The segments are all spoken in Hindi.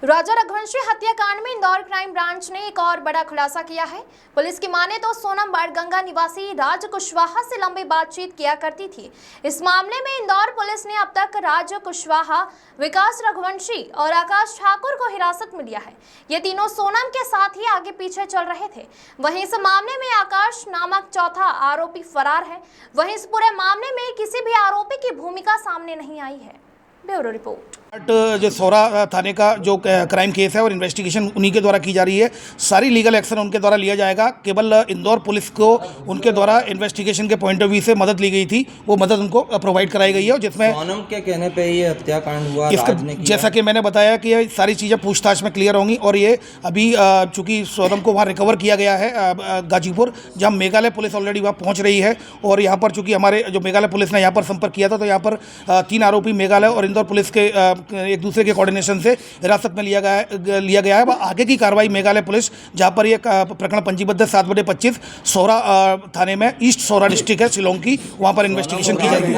राजा रघुवंशी हत्याकांड में इंदौर क्राइम ब्रांच ने एक और बड़ा खुलासा किया है। पुलिस की माने तो सोनम बाड़गंगा निवासी राज कुशवाहा से लंबी बातचीत किया करती थी। इस मामले में इंदौर पुलिस ने अब तक राज कुशवाहा, विकास रघुवंशी और आकाश ठाकुर को हिरासत में लिया है। ये तीनों सोनम के साथ ही आगे पीछे चल रहे थे। वहीं इस मामले में आकाश नामक चौथा आरोपी फरार है। वहीं इस पूरे मामले में किसी भी आरोपी की भूमिका सामने नहीं आई है। Bureau report. जो सौरा थाने का जो क्राइम केस है और इन्वेस्टिगेशन उन्हीं के द्वारा की जा रही है। सारी लीगल एक्शन उनके द्वारा लिया जाएगा। केवल इंदौर पुलिस को उनके द्वारा इन्वेस्टिगेशन के पॉइंट ऑफ व्यू से मदद ली गई थी, वो मदद उनको प्रोवाइड कराई गई है। जिसमें सोनम के कहने पे ये हत्याकांड हुआ, जैसा कि मैंने बताया कि ये सारी चीज़ें पूछताछ में क्लियर होंगी। और ये अभी चूँकि सोनम को वहाँ रिकवर किया गया है गाजीपुर, जहाँ मेघालय पुलिस ऑलरेडी वहाँ पहुँच रही है। और यहाँ पर चूँकि हमारे जो मेघालय पुलिस ने यहाँ पर संपर्क किया था, तो यहाँ पर 3 आरोपी मेघालय और इंदौर पुलिस के एक दूसरे के कोऑर्डिनेशन से हिरासत में लिया गया है। आगे की कार्रवाई मेघालय पुलिस, जहां पर यह प्रकरण पंजीबद्ध है 7/25 सौरा थाने में, ईस्ट सौरा डिस्ट्रिक्ट है शिलोंग की, वहां पर इन्वेस्टिगेशन की जाएगी।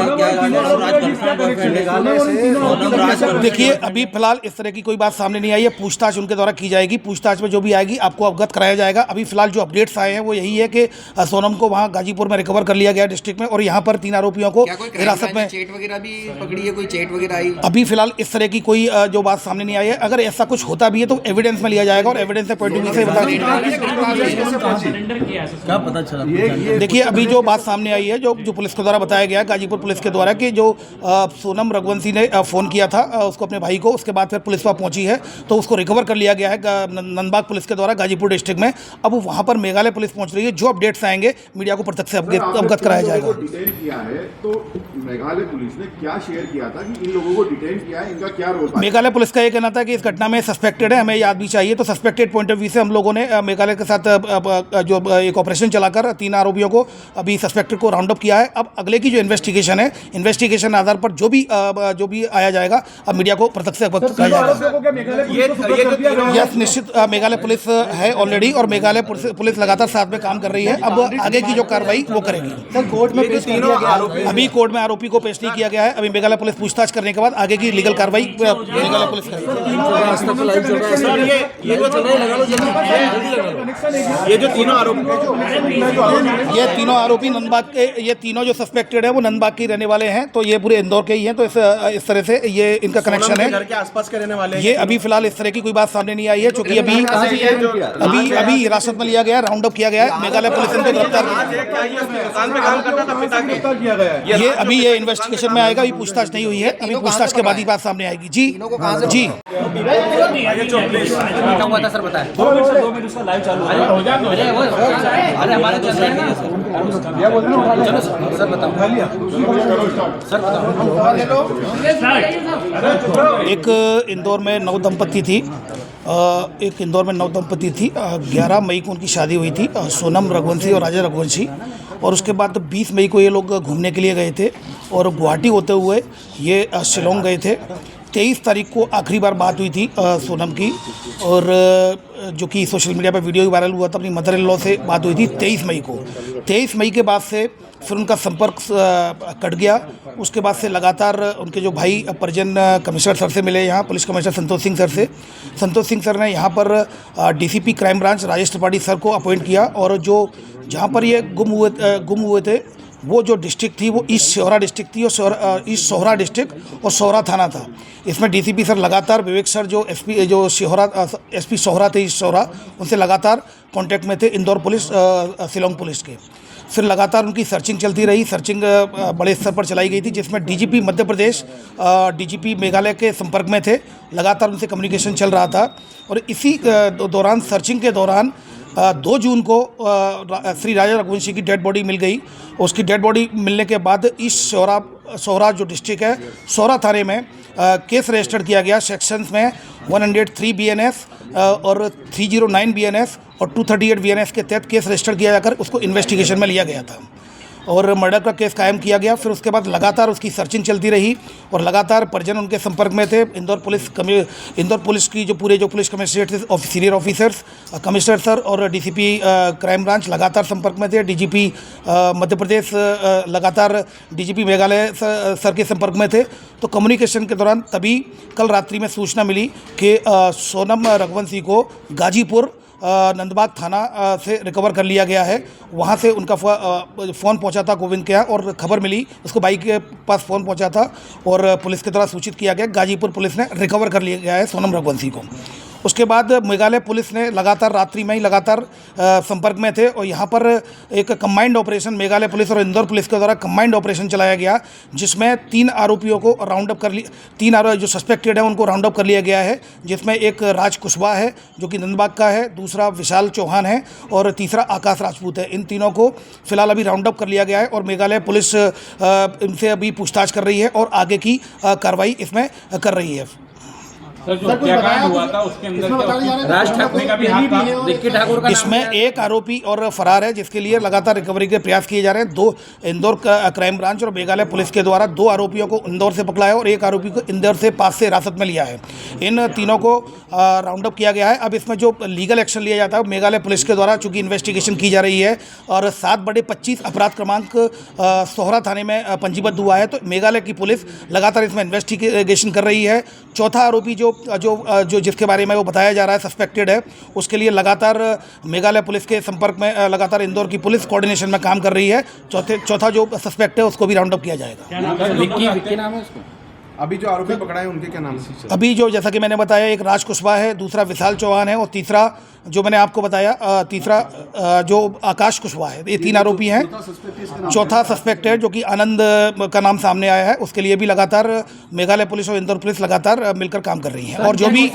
देखिए, अभी फिलहाल इस तरह की कोई बात सामने नहीं आई है। पूछताछ उनके द्वारा की जाएगी। पूछताछ में जो भी आएगी आपको अवगत कराया जाएगा। अभी फिलहाल जो अपडेट्स आए हैं वो यही है कि सोनम को वहाँ गाजीपुर में रिकवर कर लिया गया डिस्ट्रिक्ट में, और यहाँ पर 3 आरोपियों को हिरासत में चेट वगैरह भी पकड़ी है, कोई चेट वगैरह आई? अभी फिलहाल इस तरह की कोई जो बात सामने नहीं आई है। अगर ऐसा कुछ होता भी है तो एविडेंस में लिया जाएगा और एविडेंस से पॉइंट ऑफ व्यू से क्या पता चला? देखिए, अभी जो बात सामने आई है, जो पुलिस के द्वारा बताया गया है, गाजीपुर पुलिस के द्वारा, कि जो सोनम रघुवंशी ने फ़ोन किया था उसको, अपने भाई को, उसके बाद फिर पुलिस वहाँ पहुंची है तो उसको रिकवर कर लिया गया है नंदबाग पुलिस के द्वारा गाजीपुर डिस्ट्रिक्ट में। अब वहाँ पर मेघालय पुलिस पहुँच रही है। जो अपडेट्स आएंगे मीडिया को प्रत्यक्ष से अवगत कराया जाएगा। डिटेन किया है तो मेघालय पुलिस ने क्या शेयर किया था कि इन लोगों को डिटेन किया है, इनका क्या रोल? मेघालय पुलिस का ये कहना था कि इस घटना में सस्पेक्टेड है, हमें याद भी चाहिए। तो सस्पेक्टेड पॉइंट ऑफ व्यू से हम लोगों ने मेघालय के साथ जो एक ऑपरेशन चलाकर 3 आरोपियों को, अभी सस्पेक्टेड को राउंड अप किया है। अब अगले की जो इन्वेस्टिगेशन है, इन्वेस्टिगेशन आधार पर जो भी आया जाएगा अब मीडिया को प्रत्यक्ष से अवगत कराया जाएगा। यस, निश्चित मेघालय पुलिस है ऑलरेडी, और मेघालय पुलिस लगातार साथ में काम कर रही है। अब आगे की जो कार्रवाई वो करेगी। कोर्ट में पेश किया गया, अभी कोर्ट में आरोपी को पेश नहीं किया गया है। अभी मेघालय पुलिस पूछताछ करने के बाद आगे की लीगल कार्रवाई मेघालय पुलिस करेगी। ये जो तीनों आरोपी नंदबाग के, ये तीनों जो सस्पेक्टेड है वो नंदबाग के रहने वाले हैं। तो ये पूरे इंदौर के ही हैं। तो इस तरह से ये इनका कनेक्शन है। घर के आसपास के रहने वाले। ये अभी फिलहाल इस तरह की कोई बात सामने नहीं आई है, क्योंकि अभी हिरासत में लिया गया, राउंड अप किया गया है। मेघालय पुलिस इनको गिरफ्तार किया गया। ये अभी ये इन्वेस्टिगेशन में आएगा। अभी पूछताछ नहीं हुई है। अभी पूछताछ के बाद ही बात सामने आएगी। जी जी हुआ था सर, बताएं। 2 मिनट उसका लाइव चालू है। अरे हमारे चल रहा है सर, बताओ सर, बताओ। एक इंदौर में नव दंपति थी। 11 मई को उनकी शादी हुई थी, सोनम रघुवंशी और राजा रघुवंशी। और उसके बाद 20 मई को ये लोग घूमने के लिए गए थे और गुवाहाटी होते हुए ये शिलोंग गए थे। 23 तारीख को आखिरी बार बात हुई थी सोनम की, और जो कि सोशल मीडिया पर वीडियो वायरल हुआ था। अपनी मदर इन लॉ से बात हुई थी 23 मई को। 23 मई के बाद से फिर उनका संपर्क कट गया। उसके बाद से लगातार उनके जो भाई परिजन कमिश्नर सर से मिले, यहाँ police commissioner Santosh Singh sir से। संतोष सिंह सर ने यहाँ पर DCP crime branch Rajesh Tripathi sir को अपॉइंट किया। और जहाँ पर ये गुम हुए थे वो जो डिस्ट्रिक्ट थी वो ईस्ट सौरा डिस्ट्रिक्ट थी, और ईस्ट सौरा डिस्ट्रिक्ट और सौरा थाना था। इसमें डीसीपी सर लगातार, विवेक सर जो एसपी सौरा थे ईस्ट सौरा, उनसे लगातार कांटेक्ट में थे, इंदौर पुलिस शिलोंग पुलिस के। फिर लगातार उनकी सर्चिंग चलती रही। सर्चिंग बड़े स्तर पर चलाई गई थी, जिसमें डीजीपी मध्य प्रदेश, डीजीपी मेघालय के संपर्क में थे। लगातार उनसे कम्युनिकेशन चल रहा था। और इसी दौरान, सर्चिंग के दौरान 2 जून को श्री राजा रघुवंशी की डेड बॉडी मिल गई। उसकी डेड बॉडी मिलने के बाद ईस्ट सौरा जो डिस्ट्रिक्ट है, सौरा थाने में केस रजिस्टर किया गया। सेक्शंस में 103 BNS और 309 BNS और 238 BNS के तहत केस रजिस्टर किया जाकर उसको इन्वेस्टिगेशन में लिया गया था। और मर्डर का केस कायम किया गया। फिर उसके बाद लगातार उसकी सर्चिंग चलती रही और लगातार परिजन उनके संपर्क में थे। इंदौर पुलिस की जो पुलिस कमिश्नरेट थे, सीनियर ऑफिसर्स, कमिश्नर सर और डीसीपी क्राइम ब्रांच लगातार संपर्क में थे। डीजीपी मध्य प्रदेश लगातार डीजीपी मेघालय सर के संपर्क में थे। तो कम्युनिकेशन के दौरान तभी कल रात्रि में सूचना मिली कि सोनम रघुवंशी को गाजीपुर नंदबाग थाना से रिकवर कर लिया गया है। वहाँ से उनका फ़ोन पहुँचा था गोविंद के यहाँ और खबर मिली, उसको बाइक के पास फ़ोन पहुँचा था और पुलिस के द्वारा सूचित किया गया। गाजीपुर पुलिस ने रिकवर कर लिया गया है सोनम रघुवंशी को। उसके बाद मेघालय पुलिस ने लगातार रात्रि में ही लगातार संपर्क में थे और यहाँ पर एक कंबाइंड ऑपरेशन मेघालय पुलिस और इंदौर पुलिस के द्वारा कंबाइंड ऑपरेशन चलाया गया, जिसमें 3 आरोपियों को राउंड अप कर लिया। 3 आरोपी जो सस्पेक्टेड है उनको राउंड अप कर लिया गया है, जिसमें एक राज कुशवाहा है जो कि नंदबाग का है, दूसरा विशाल चौहान है और तीसरा आकाश राजपूत है। इन तीनों को फिलहाल अभी राउंड अप कर लिया गया है और मेघालय पुलिस इनसे अभी पूछताछ कर रही है और आगे की कार्रवाई इसमें कर रही है। सर जो हत्याकांड हुआ था उसके अंदर राज ठाकरे का भी हाथ था, विक्की ठाकुर का इसमें एक आरोपी और फरार है, जिसके लिए लगातार रिकवरी के प्रयास किए जा रहे हैं। 2 इंदौर क्राइम ब्रांच और मेघालय पुलिस के द्वारा 2 आरोपियों को इंदौर से पकड़ा है और एक आरोपी को इंदौर से पास से हिरासत में लिया है। इन तीनों को राउंड अप किया गया है। अब इसमें जो लीगल एक्शन लिया जाता है मेघालय पुलिस के द्वारा, चूँकि इन्वेस्टिगेशन की जा रही है और 7/25 अपराध क्रमांक सोहरा थाने में पंजीबद्ध हुआ है, तो मेघालय की पुलिस लगातार इसमें इन्वेस्टिगेशन कर रही है। चौथा आरोपी जो जिसके बारे में वो बताया जा रहा है सस्पेक्टेड है, उसके लिए लगातार मेघालय पुलिस के संपर्क में लगातार इंदौर की पुलिस कोऑर्डिनेशन में काम कर रही है। चौथा जो सस्पेक्ट है उसको भी राउंड अप किया जाएगा। विक्की नाम है उसको। अभी जो आरोपी पकड़ा है उनके क्या नाम है? अभी जो जैसा कि मैंने बताया, एक राज कुशवाहा है, दूसरा विशाल चौहान है और तीसरा जो मैंने आपको बताया तीसरा जो आकाश कुशवाहा है। ये 3 आरोपी हैं। चौथा सस्पेक्ट है जो कि आनंद का नाम सामने आया है, उसके लिए भी लगातार मेघालय पुलिस और इंदौर पुलिस लगातार मिलकर काम कर रही है। और जो भी